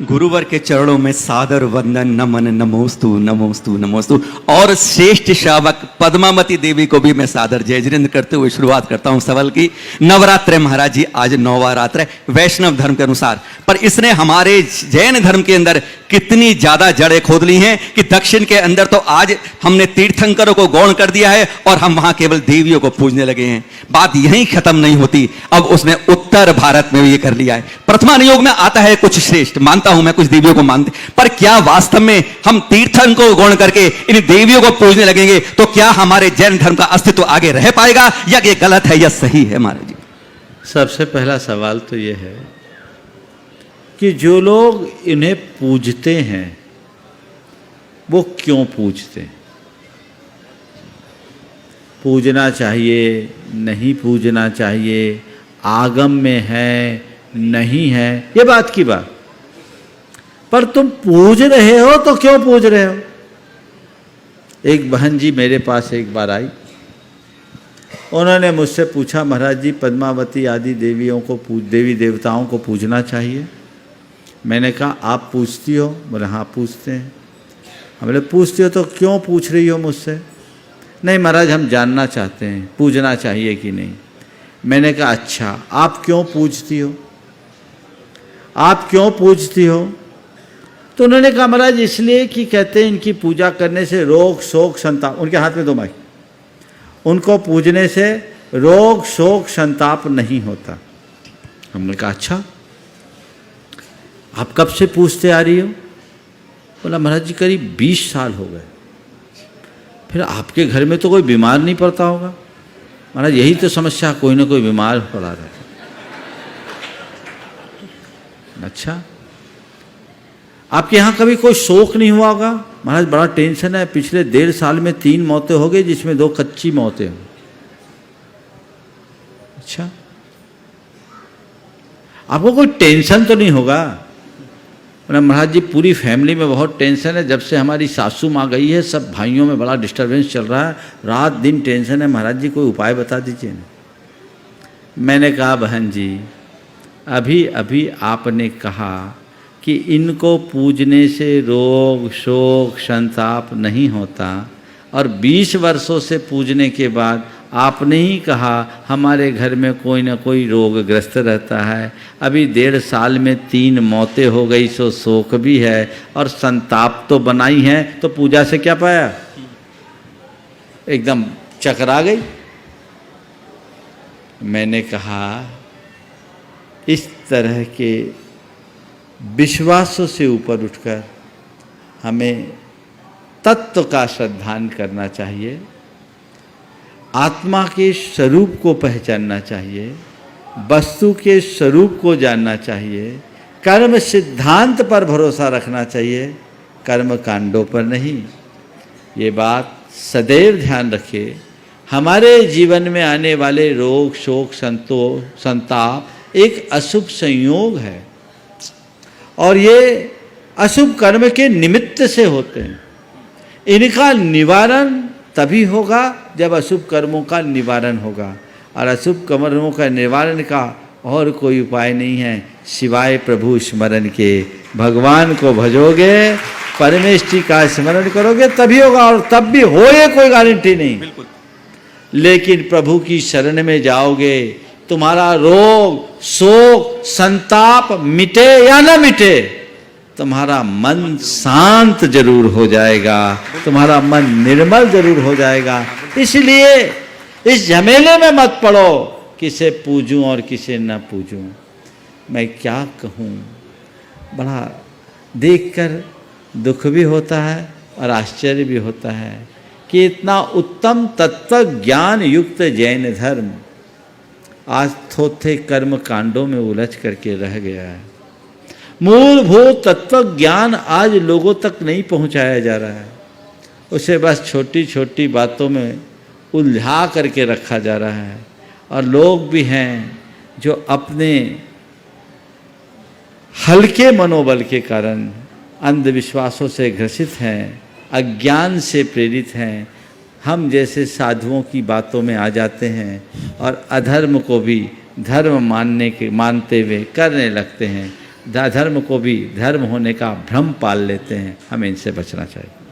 गुरुवर के चरणों में सादर वंदन नमन नमोस्तु नमोस्तु नमोस्तु। और श्रेष्ठ श्रावक पद्मावती देवी को भी मैं सादर जय जिनेंद्र करते हुए शुरुआत करता हूं सवाल की। नवरात्र महाराज जी, आज नौवा रात्र है वैष्णव धर्म के अनुसार, पर इसने हमारे जैन धर्म के अंदर कितनी ज्यादा जड़ें खोद ली हैं कि दक्षिण के अंदर तो आज हमने तीर्थंकरों को गौण कर दिया है और हम वहां केवल देवियों को पूजने लगे हैं। बात यहीं खत्म नहीं होती, अब उसने उत्तर भारत में भी ये कर लिया है। प्रथमा नियोग में आता है कुछ श्रेष्ठ, मानता हूं मैं कुछ देवियों को मानते, पर क्या वास्तव में हम तीर्थन को गौण करके इन देवियों को पूजने लगेंगे तो क्या हमारे जैन धर्म का अस्तित्व आगे रह पाएगा, या ये गलत है या सही है महाराज जी? सबसे पहला सवाल तो ये है कि जो लोग इन्हें पूजते हैं वो क्यों पूजते हैं? पूजना चाहिए, नहीं पूजना चाहिए, आगम में है, नहीं है, ये बात की बात। पर तुम पूज रहे हो तो क्यों पूज रहे हो? एक बहन जी मेरे पास एक बार आई, उन्होंने मुझसे पूछा, महाराज जी पद्मावती आदि देवियों को देवी देवताओं को पूजना चाहिए। मैंने कहा आप पूछती हो? बोले हाँ पूछते हैं। हमने पूछती हो तो क्यों पूछ रही हो मुझसे? नहीं महाराज हम जानना चाहते हैं पूजना चाहिए कि नहीं। मैंने कहा अच्छा आप क्यों पूछती हो, आप क्यों पूछती हो? तो उन्होंने कहा महाराज इसलिए कि कहते हैं इनकी पूजा करने से रोग शोक संताप, उनके हाथ में दो माइक, उनको पूजने से रोग शोक संताप नहीं होता। हमने कहा अच्छा आप कब से पूछते आ रही हो? बोला महाराज जी करीब 20 साल हो गए। फिर आपके घर में तो कोई बीमार नहीं पड़ता होगा? महाराज यही तो समस्या, कोई ना कोई बीमार पड़ा रहता। अच्छा आपके यहाँ कभी कोई शोक नहीं हुआ होगा? महाराज बड़ा टेंशन है, पिछले 1.5 साल में 3 मौतें हो गई जिसमें 2 कच्ची मौतें हो। अच्छा आपको कोई टेंशन तो नहीं होगा? महाराज जी पूरी फैमिली में बहुत टेंशन है, जब से हमारी सासू माँ गई है सब भाइयों में बड़ा डिस्टर्बेंस चल रहा है, रात दिन टेंशन है, महाराज जी कोई उपाय बता दीजिए ना। मैंने कहा बहन जी अभी अभी आपने कहा कि इनको पूजने से रोग शोक संताप नहीं होता, और 20 वर्षों से पूजने के बाद आपने ही कहा हमारे घर में कोई ना कोई रोगग्रस्त रहता है। अभी 1.5 साल में 3 मौतें हो गई, सो शोक भी है और संताप तो बनाई है, तो पूजा से क्या पाया? एकदम चकरा गई। मैंने कहा इस तरह के विश्वासों से ऊपर उठकर हमें तत्व का श्रद्धान करना चाहिए, आत्मा के स्वरूप को पहचानना चाहिए, वस्तु के स्वरूप को जानना चाहिए, कर्म सिद्धांत पर भरोसा रखना चाहिए, कर्म कांडों पर नहीं। ये बात सदैव ध्यान रखिए। हमारे जीवन में आने वाले रोग शोक संताप एक अशुभ संयोग है, और ये अशुभ कर्म के निमित्त से होते हैं। इनका निवारण तभी होगा जब अशुभ कर्मों का निवारण होगा, और अशुभ कर्मों का निवारण का और कोई उपाय नहीं है सिवाय प्रभु स्मरण के। भगवान को भजोगे, परमेष्ठी का स्मरण करोगे तभी होगा, और तब भी हो ये कोई गारंटी नहीं। बिल्कुल। लेकिन प्रभु की शरण में जाओगे, तुम्हारा रोग शोक संताप मिटे या न मिटे, तुम्हारा मन शांत जरूर हो जाएगा, तुम्हारा मन निर्मल जरूर हो जाएगा। इसलिए इस झमेले में मत पड़ो किसे पूजूं और किसे न पूजूं। मैं क्या कहूं, बड़ा देखकर दुख भी होता है और आश्चर्य भी होता है कि इतना उत्तम तत्व ज्ञान युक्त जैन धर्म आज थोथे कर्म कांडों में उलझ करके रह गया है। मूलभूत तत्व ज्ञान आज लोगों तक नहीं पहुंचाया जा रहा है, उसे बस छोटी छोटी बातों में उलझा करके रखा जा रहा है। और लोग भी हैं जो अपने हल्के मनोबल के कारण अंधविश्वासों से ग्रसित हैं, अज्ञान से प्रेरित हैं, हम जैसे साधुओं की बातों में आ जाते हैं और अधर्म को भी धर्म मानते हुए करने लगते हैं। धर्म को भी धर्म होने का भ्रम पाल लेते हैं, हमें इनसे बचना चाहिए।